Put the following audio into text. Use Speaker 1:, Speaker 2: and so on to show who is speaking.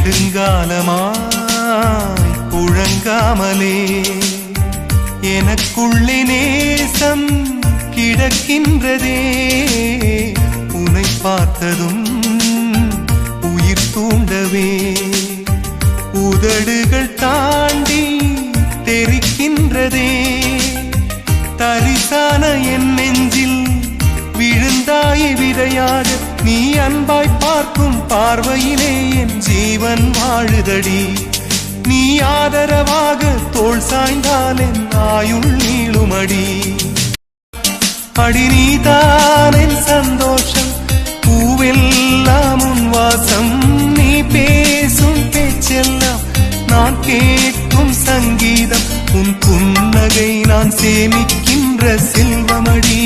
Speaker 1: நெடுங்காலமாய் புழங்காமலே எனக்குள்ளே நேசம் கிடக்கின்றதே. உன்னை பார்த்ததும் உயிர் தூண்டவே உதடுகள் தாண்டி தெரிக்கின்றதே. தரிசான என் நெஞ்சில் விழுந்தாய் விதையாக, நீ அன்பாய் பார்க்கும் பார்வையிலே என் ஜீவன் வாழுதடி. நீ ஆதரவாக தோள் சாய்ந்தால் என் ஆயுள் நீளுமடி. அடி நீதான் என் சந்தோஷம், பூவெல்லாம் உன் வாசம். நீ பேசும் பேச்செல்லாம் நான் கேட்கும் சங்கீதம். உன் புன்னகை நான் சேமிக்கின்ற செல்வமடி.